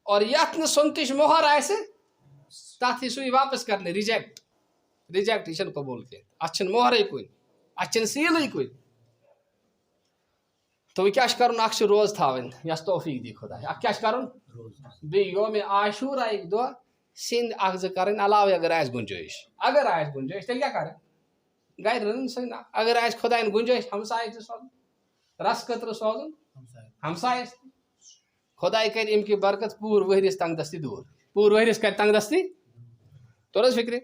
اور یَتھ نہٕ سُنتٕچ مۄہر آسہِ تَتھ یی سُے واپَس کَرنہٕ رِجیکٹ یہِ چھَنہٕ قبوٗل کینٛہہ اَتھ چھِنہٕ مۄہرٕے کُنہِ اَتھ چھِنہٕ سیٖلٕے کُنہِ تہٕ وۄنۍ کیٛاہ چھِ کَرُن اَکھ چھِ روزٕ تھاوٕنۍ یۄس توفیٖق دی خۄداے اَکھ کیٛاہ چھِ کَرُن بیٚیہِ یومہِ عاشوٗراہٕکۍ دۄہ سِنٛدھ اَکھ زٕ کَرٕنۍ علاوٕے اگر آسہِ گُنجٲیِش تیٚلہِ کیٛاہ کَرٕنۍ گَرِ رَنٕنۍ سٲنۍ اگر آسہِ خۄدایَن گُنجٲیِش ہمسایہِ تہِ سوزُن رَس قطرٕ سوزُن ہمسایَس تہِ خۄداے کَرِ اَمہِ کہِ برکت پوٗرٕ ؤہرِیَس تنٛگ دستی دوٗر پوٗرٕ ؤہرِیَس کَرِ تنٛگ دستی توٚر حظ فِکرِ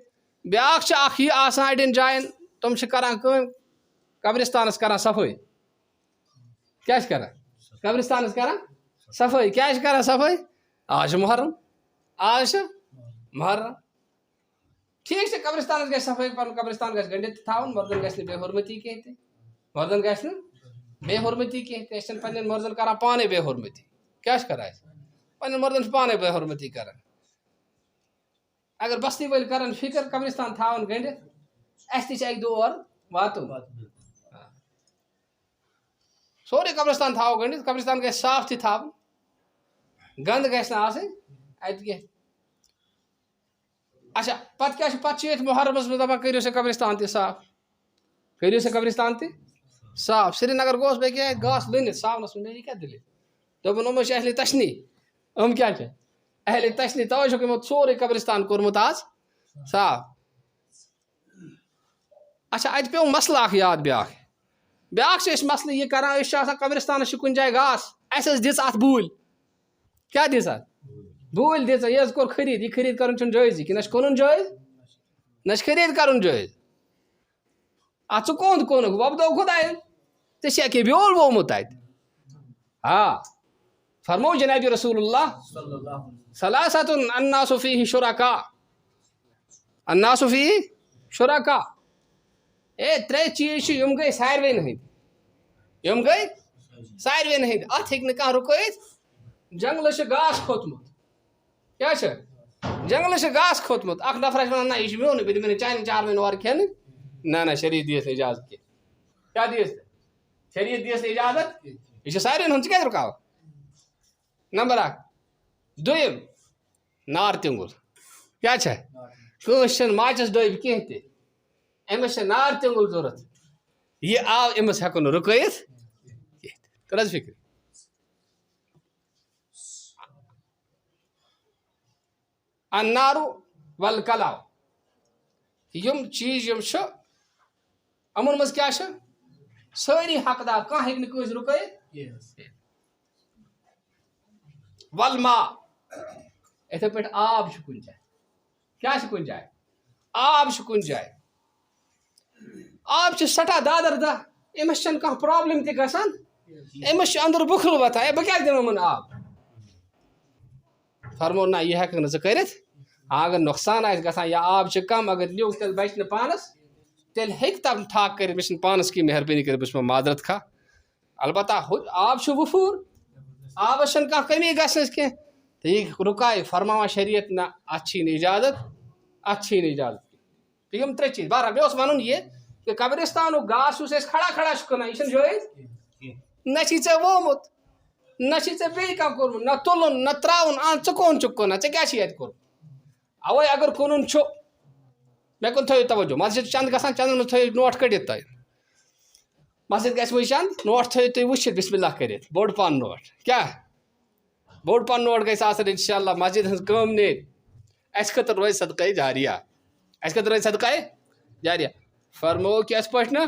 بیٛاکھ چھِ اَکھ یہِ آسان اَڑٮ۪ن جایَن تِم چھِ کَران کٲم قبرِستانَس کَران صفٲیی کیٛاہ چھِ کَران قبرِستانَس کَران صفٲیی کیٛازِ چھِ کَران صفٲیی آز چھُ محرم ٹھیٖک چھِ قبرِستانَس گژھِ صفٲیی پَنُن قبرِستان گژھِ گٔنڈِتھ تہِ تھاوُن مردَن گژھِ نہٕ بے حُرمٔتی کینٛہہ تہِ أسۍ چھِنہٕ پنٛنٮ۪ن مردَن کَران پانَے بے حُرمٔتی کیٛاہ چھِ کَران أسۍ پنٛنٮ۪ن مردَن چھِ پانَے بے حُرمٔتی کَران اگر بستی وٲلۍ کَرَن فِکر قبرِستان تھاوَن گٔنڈِتھ اَسہِ تہِ چھِ اَکہِ دۄہ اور واتُن سورُے قبرِستان تھاوو گٔنڈِتھ قبرِستان گژھِ صاف تہِ تھاوُن گنٛد گژھِ نہٕ آسٕنۍ اَتہِ کینٛہہ اچھا پَتہٕ کیٛاہ چھُ پَتہٕ چھِ ییٚتہِ محرمَس منٛز دَپان کٔرِو سا قبرِستان تہِ صاف سرینگر گوس بیٚیہِ کیٛاہ گاسہٕ لٔنِتھ ساونَس منٛز یہِ کیٛاہ دٔلیٖل دوٚپُن یِم چھِ اہلِ تشنی یِم کیٛاہ چھِ اہلِ تشنی تَوَے چھُکھ یِمو سورُے قبرستان کوٚرمُت آز صاف. اچھا اَتہِ پیوٚو مسلہٕ اَکھ یاد بیٛاکھ چھِ أسۍ مسلہٕ یہِ کَران أسۍ چھِ آسان قبرستانَس چھِ کُنہِ جایہِ گاسہٕ اَسہِ ٲس دِژ اَتھ بوٗلۍ کیٛاہ دِژ اَتھ بوٗلۍ دِژ یہِ حظ کوٚر خٔریٖد یہِ خٔریٖد کَرُن چھُنہٕ جٲیزٕے کہِ نہ چھِ کٕنُن جٲیز نہ چھِ خٔریٖد کَرُن جٲیز. اَتھ ژٕ کوٚنٛد کوٚنُکھ وۄپدو خۄدایَن ژےٚ چھِ اَکے بیول وومُت تَتہِ. فرمو جنابِ رسول اللہ ثلاثۃ الناس فیہ شرکاء الناس فیہ شرکاء. ترٛےٚ چیٖز چھِ یِم گٔے ساروٕے ہٕنٛدۍ اَتھ ہیٚکہِ نہٕ کانٛہہ رُکٲیِتھ. جنٛگلہٕ چھِ گاسہٕ کھوٚتمُت کیٛاہ چھِ جنٛگلہٕ چھِ گاسہٕ کھوٚتمُت اَکھ نفر آسہِ وَنان نہ یہِ چھُ میونٕے بہٕ دِمہٕ نہٕ چانٮ۪ن چاروٲیَن اورٕ کھٮ۪نہٕ نہ شریعت دِیَس نہٕ اِجازت کینٛہہ کیٛاہ دِیَس شریعت دِیَس نہٕ اِجازت یہِ چھِ ساروِین ہُنٛد ژٕ کیٛازِ رُکاوَکھ. نمبر اکھ. دوٚیِم نار تیوٚنٛگُل کیٛاہ چھےٚ کٲنٛسہِ چھَنہٕ ماچَس ڈٲبۍ کینٛہہ تہِ أمِس چھِ نار تیوٚنٛگُل ضوٚرَتھ یہِ آو أمِس ہٮ۪کو نہٕ رُکٲیِتھ کینٛہہ کٔر حظ فِکرِ. اَنارو وَل کَلاو یِم چیٖز یِم چھِ یِمَن منٛز کیٛاہ چھِ سٲری حقدار کانٛہہ ہیٚکہِ نہٕ کٲنٛسہِ رُکٲیِتھ. وَل ما یِتھَے پٲٹھۍ آب چھُ کُنہِ جایہِ کیٛاہ چھِ کُنہِ جایہِ آب چھُ کُنہِ جایہِ آب چھِ سٮ۪ٹھاہ دادر دہ أمِس چھَنہٕ کانٛہہ پرٛابلِم تہِ گژھان أمِس چھُ أنٛدرٕ بُکھرٕ وۄتھان بہٕ کیٛازِ دِمہٕ یِمَن آب. فرمو نہ یہِ ہٮ۪کَکھ نہٕ ژٕ کٔرِتھ اگر نۄقصان آسہِ گژھان یا آب چھِ کَم اگر نیوٗ تیٚلہِ بَچہِ نہٕ پانَس تیٚلہِ ہیٚکہِ تَم تھاک کٔرِتھ مےٚ چھِنہٕ پانَس کینٛہہ مہربٲنی کٔرِتھ بہٕ چھُس معذرت خواہ. البتہ ہُہ آب چھُ وفوٗر آبَس چھَنہٕ کانٛہہ کٔمی گژھنَس کینٛہہ تہٕ یہِ رُکایہِ فرماوان شریعت نہ اَتھ چھی نہٕ اِجازت کینٛہہ. تہٕ یِم ترٛےٚ چیٖز بہرحال مےٚ اوس وَنُن یہِ کہِ قبرستانُک گاسہٕ یُس أسۍ کھڑا چھُ کٕنان یہِ چھُنہٕ جٲیز نہ چھی ژےٚ وومُت نہ چھی ژےٚ بیٚیہِ کانٛہہ کوٚرمُت نہ تُلُن نہ ترٛاوُن ژٕ کوٚن چھُکھ کٕنان ژےٚ کیٛاہ چھی اَتہِ کوٚرمُت. اَوَے اگر کٕنُن چھُ مےٚ کُن تھٲیِو توجہ مسجد چھِ چنٛد گژھان چنٛدَن منٛز تھٲیِو نوٹ کٔڑِتھ تۄہہِ مسجد گژھِ وۄنۍ چنٛد نوٹ تھٲیِو تُہۍ وٕچھِتھ بِسمہِ اللہ کٔرِتھ بوٚڑ پَہَن نوٹ کیٛاہ بوٚڑ پَہَن نوٹ گژھِ آسٕنۍ اِنشاء اللہ مسجد ہٕنٛز کٲم نیرِ اَسہِ خٲطرٕ روزِ صدقے جاریہ فرمو کہِ یِتھ پٲٹھۍ نہٕ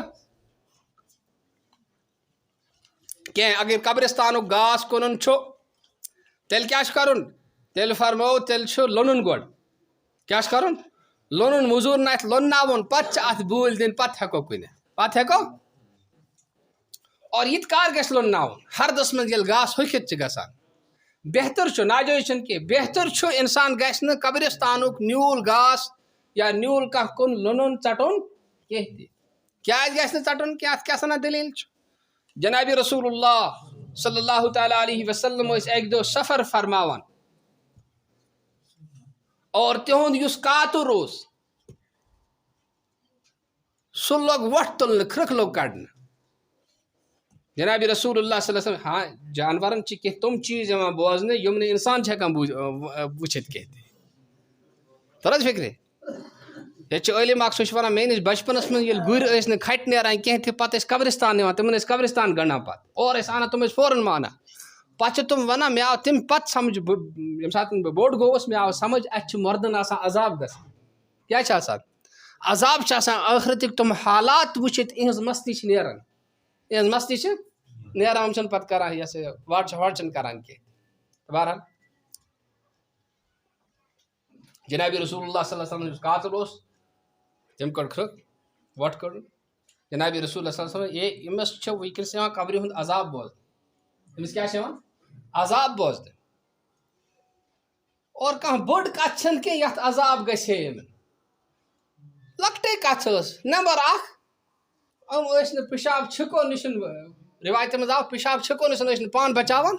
کینٛہہ اگر قبرستانُک گاسہٕ کٕنُن چھُ تیٚلہِ کیٛاہ چھُ کَرُن تیٚلہِ فرمو تیٚلہِ چھُ لوٚنُن گۄڈٕ کیٛاہ چھُ کَرُن لوٚنُن موٚزوٗرن اَتھِ لوٚنناوُن پَتہٕ چھِ اَتھ بوٗلۍ دِنۍ پَتہٕ ہٮ۪کو کٕنِتھ اور یِتھ کار گژھِ لوٚنناوُن ہردَس منٛز ییٚلہِ گاسہٕ ہوٚکھِتھ چھِ گژھان بہتر چھُ ناجٲیز چھُنہٕ کینٛہہ بہتر چھُ اِنسان گژھِ نہٕ قبرستانُک نیوٗل گاسہٕ یا نیوٗل کانٛہہ کُن لوٚنُن ژَٹُن کینٛہہ تہِ کیٛازِ گژھِ نہٕ ژَٹُن کینٛہہ اَتھ کیٛاہ سَنا دٔلیٖل چھُ. جنابِ رسول اللہ صلی اللہ تعالیٰ علیہ وسلم ٲسۍ اَکہِ دۄہ سفر فرماوان اور تِہُنٛد یُس کاتُر اوس سُہ لوٚگ وۄٹھ تُلنہٕ کھرٛکھ لوٚگ کَڑنہٕ. جنابِ رسول اللہ صلی اللہ علیہ وسلم جانوَرَن چھِ کینٛہہ تِم چیٖز یِوان بوزنہٕ یِم نہٕ اِنسان چھِ ہٮ۪کان وٕچھِتھ کینٛہہ تہِ تَر حظ فِکرِ. ییٚتہِ چھُ عٲلِم اکھ سُہ چھُ وَنان میٲنِس بَچپَنَس منٛز ییٚلہِ گُرۍ ٲسۍ نہٕ کھَٹہِ نیران کینٛہہ تہِ پَتہٕ ٲسۍ قبرستان نِوان تِمَن ٲسۍ قبرستان گَنڈان پَتہٕ اور ٲسۍ اَنان تِم ٲسۍ فوراً مانان پَتہٕ چھِ تِم وَنان مےٚ آو تَمہِ پَتہٕ سَمٕجھ ییٚمہِ ساتہٕ بہٕ بوٚڑ گوٚوُس مےٚ آو سَمٕجھ اَتہِ چھُ مردَن آسان عذاب گژھان کیٛاہ چھِ آسان عذاب چھِ آسان ٲخرتٕکۍ تِم حالات وٕچھِتھ یِہٕنٛز مستی چھِ نیران یِم چھِنہٕ پَتہٕ کَران یہِ ہسا یہِ وَٹ چھِنہٕ کَران کینٛہہ. بہرحال جنابِ رسول اللہ صلی اللہ علیہ وسلم یُس کاتُر اوس تٔمۍ کٔڑ کھرٛکھ وۄٹھ کٔڑٕن جنابِ رسول اللہ صلی اللہ علیہ وسلم أمِس چھُ وٕنکٮ۪نَس یِوان قبرِ ہُنٛد عذاب بوزنہٕ أمِس کیٛاہ چھِ یِوان عذاب بوزنہٕ اور کانٛہہ بٔڑ کَتھ چھَنہٕ کینٛہہ یَتھ عذاب گژھِ ہے یِمَن لۄکٹے کَتھ ٲس. نمبر اکھ یِم ٲسۍ نہٕ پِشاب چھِکو نِش رِوایتہِ منٛز آو پِشاب چھِکو نِش ٲسۍ نہٕ پان بَچاوان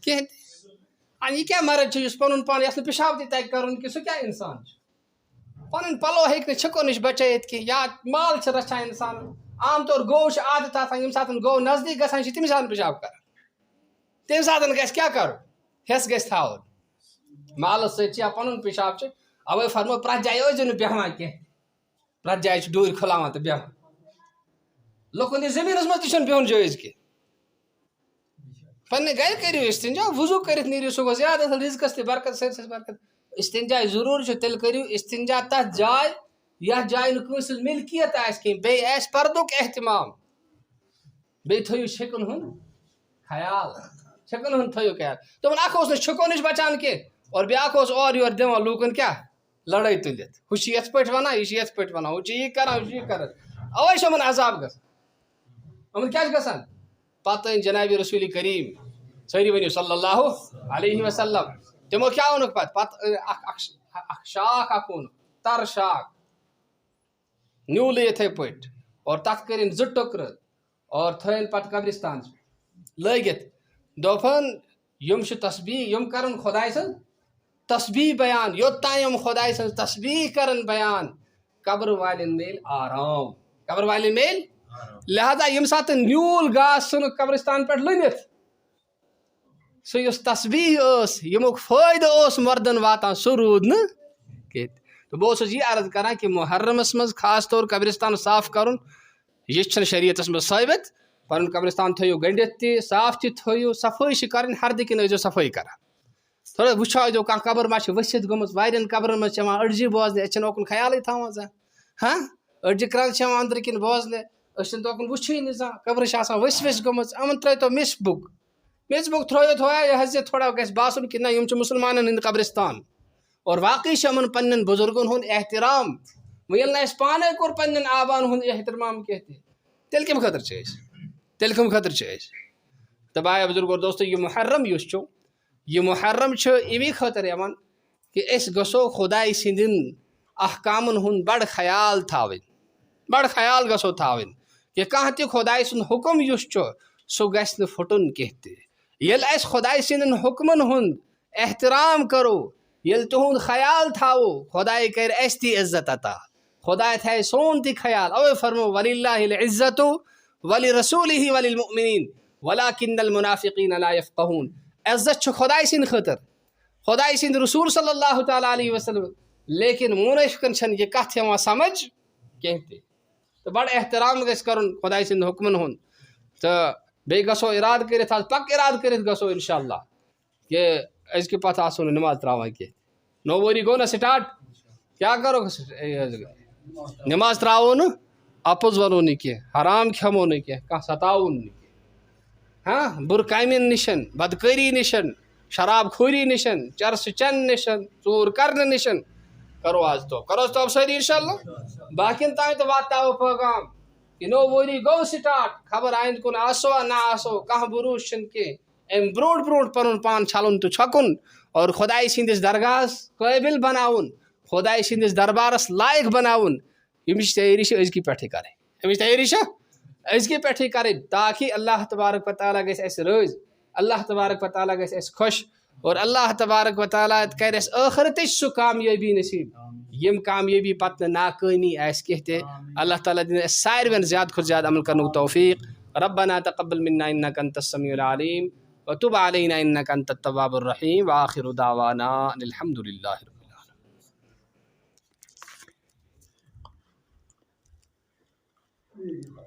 کینٛہہ تہِ یہِ کیٛاہ مرٕد چھُ یُس پَنُن پان یَتھ نہٕ پِشاب تہِ تَگہِ کَرُن کہِ سُہ کیٛاہ اِنسان چھُ پَنٕنۍ پَلو ہیٚکہِ نہٕ چھِکو نِش بَچٲیِتھ کینٛہہ یا مال چھِ رَچھان اِنسان عام طور گوٚو چھِ عادت آسان ییٚمہِ ساتہٕ گوٚو نزدیٖک گژھان چھِ تَمہِ ساتہٕ پِشاب کَران تَمہِ ساتہٕ گژھِ کیٛاہ کَرُن ہٮ۪س گژھِ تھاوُن مالَس سۭتۍ چھِ یا پَنُن پِشاب چھُ اَوَے فرمو پرٛٮ۪تھ جایہِ ٲسۍزیو نہٕ بیٚہوان کینٛہہ پرٛٮ۪تھ جایہِ چھِ ڈوٗرۍ کھُلاوان تہٕ بیٚہوان لُکن ہٕنٛدِس زٔمیٖنَس منٛز تہِ چھُنہٕ بِہُن جٲیِز کینٛہہ پننے گھر کریو استنجا وضو کرت نیرو سو گو زیادہ اصل رزقس تہ برکت سٲرسَس برکت استنجا ضرور تیل کریو استنجا تتھ جائے یتھ جائے نہٕ کٲنٛسہِ ہٕنٛز ملکیت آسہِ کینٛہہ بیٚیہِ آسہِ پردُک احتمام بیٚیہِ تھٲیِو چھِکن ہُنٛد خیال چھِکن ہُنٛد تھٲیِو خیال دوٚپُن اکھ اوس نہٕ چھُکو نِش بچان کینٛہہ اور بیٛاکھ اوس اورٕ یورٕ دِوان لوٗکن کیٛاہ لڑٲے تُلِتھ ہُہ چھِ یِتھ پٲٹھۍ وَنان یہِ چھِ یِتھ پٲٹھۍ وَنان ہُہ چھِ یہِ کران ہُہ چھِ یہِ کران اَوَے چھِ یِمن عذاب گژھان یِمن کیٛاہ چھِ گژھان پتہٕ أنۍ جنابِ رسوٗلِ کریم سٲری ؤنِو صلی اللہ علیہ وسلم تِمو کیٛاہ اوٚنُکھ پتہٕ اکھ شاکھ اکھ اوٚنُکھ تر شاکھ نیوٗلٕے یِتھٕے پٲٹھۍ اور تتھ کٔرِنۍ 2 ٹُکرٕ اور تھٲیِن پتہٕ قبرستان لٲگِتھ دوٚپُن یِم چھِ تسبیح یِم کرن خۄداے سٕنٛز تسبیح بیان یوٚتام یِم خۄداے سٕنٛز تسبیح کرن بیان قبر والٮ۪ن میلہِ آرام قبر والٮ۪ن میلہِ لہذا ییٚمہِ ساتہٕ نیوٗل گاسہٕ ژھٕنُکھ قبرستان پٮ۪ٹھ لٔنِتھ سُہ یُس تسبیح ٲس ییٚمیُک فٲیدٕ اوس مردن واتان سُہ روٗد نہٕ کینٛہہ تہٕ بہٕ اوسُس یہِ عرض کران کہِ محرمس منٛز خاص طور قبرستان صاف کرُن یہِ چھُنہٕ شریعتس منٛز ثٲبت پنُن قبرستان تھٲیِو گٔنڈِتھ تہِ صاف تہِ تھٲیِو صفٲیی چھِ کرٕنۍ ہردٕ کِنۍ ٲسۍزیو صفٲیی کران تھوڑا وٕچھان ٲسۍزیو کانٛہہ قبر ما چھِ ؤسِتھ گٔمٕژ واریاہن قبرن منٛز چھِ یِوان أڑجہِ بوزنہِ أسۍ چھِنہٕ اوکُن خیالٕے تھاوان زانٛہہ أڑجہِ کرٛنٛز چھِ یِوان أنٛدرٕ کِنۍ بوزنہِ أسۍ چھِنہٕ توکُن وٕچھٲنی نہٕ زانٛہہ قبرٕ چھِ آسان ؤسۍ ؤسۍ گٔمٕژ یِمن ترٛٲیتو مِس بُک تھٲیِو تھوڑا یہِ حظ یہِ تھوڑا گژھِ باسُن کہِ نہ یِم چھِ مُسلمانن ہٕنٛدۍ قبرستان اور واقعی چھِ یِمن پننٮ۪ن بُزرگن ہُنٛد احترام وۄنۍ ییٚلہِ نہٕ اَسہِ پانے کوٚر پننٮ۪ن آباہن ہُنٛد احترام کینٛہہ تہِ تیٚلہِ کَمہِ خٲطرٕ چھِ أسۍ تہٕ بایا بُزرگو دوستو یہِ محرم یُس چھُ یہِ محرم چھُ اَمی خٲطرٕ یِوان کہِ أسۍ گژھو خۄداے سٕنٛدٮ۪ن احکامن ہُنٛد بڑٕ خیال گژھو تھاوٕنۍ کہِ کانٛہہ تہِ خۄداے سُنٛد حُکم یُس چھُ سُہ گژھِ نہٕ پھُٹُن کینٛہہ تہِ ییٚلہِ اَسہِ خۄداے سٕنٛدٮ۪ن حُکمن ہُنٛد احترام کرو ییٚلہِ تُہُنٛد خیال تھاوو خۄداے کرِ اَسہِ تہِ عزت عطا خۄداے تھایہِ سون تہِ خیال اَوَے فرمو وَلِلّٰهِ العزتُ وَلِرَسوٗلِهِ وَلِلْمُؤْمِنِينَ وَلَٰكِنَّ الْمُنَافِقِينَ لَا يَفْقَهُونَ عزت چھُ خۄداے سٕنٛدِ خٲطرٕ خۄداے سٕنٛدِ رسوٗل صلی اللہ تعالیٰ علیہ وسلم لیکن مُنٲفِقن چھنہٕ یہِ کتھ یِوان سمجھ کینٛہہ تہِ تہٕ بڑٕ احترام گژھِ کرُن خۄداے سٕنٛدِ حُکمن ہُنٛد تہٕ بیٚیہِ گژھو اِرادٕ کٔرِتھ آز پکہٕ اِرادٕ کٔرِتھ گژھو انشاء اللہ کہِ أزکہِ پتہٕ آسو نہٕ نٮ۪ماز تراوان کینٛہہ نوٚو ؤری گوٚو نا سٹاٹ کیٛاہ کرو نٮ۪ماز تراوو نہٕ اَپُز وَنو نہٕ کینٛہہ حرام کھٮ۪مو نہٕ کینٛہہ کانٛہہ ستاوُن نہٕ کینٛہہ بُرٕ کامٮ۪ن نِشن بدکٲری نِشن شراب خوری نِشن چرسہٕ چٮ۪نہٕ نِشن ژوٗر کرنہٕ نِشن کرو آز توبہٕ سٲری انشاء اللہ باقین تام تہِ واتناوو پیغام کہِ نوٚو ؤری گوٚو سٹاٹ خبر آیندٕ کُن آسو نہ آسو کانٛہہ بروسہٕ چھُنہٕ کینٛہہ اَمہِ برونٛٹھ پنُن پان چھلُن تہٕ چھۄکُن اور خۄداے سٕنٛدِس درگاہس قٲبِل بناوُن خۄداے سٕنٛدِس دربارس لایق بناوُن ییٚمِچ تیٲری چھِ أزکی پٮ۪ٹھٕے کرٕنۍ تاکہِ اللہ تبارک و تعالیٰ گژھِ اَسہِ رٲضۍ اللہ تبارک و تعالیٰ گژھِ اَسہِ خۄش اور اللہ تبارک و تعالیٰ کرِ اَسہِ ٲخرتٕچ سُہ کامیٲبی نصیٖب یِم کامیٲبی پتہٕ نہٕ ناکٲمی آسہِ کینٛہہ تہِ اللہ تعالیٰ دِنۍ اَسہِ ساروٮ۪ن زیادٕ کھۄتہٕ زیادٕ عمل کرنُک توفیٖق ربنا تقبل منا انك انت السميع العليم وتب علينا انك انت التواب الرحيم واخر دعوانا ان الحمد لله رب العالمين.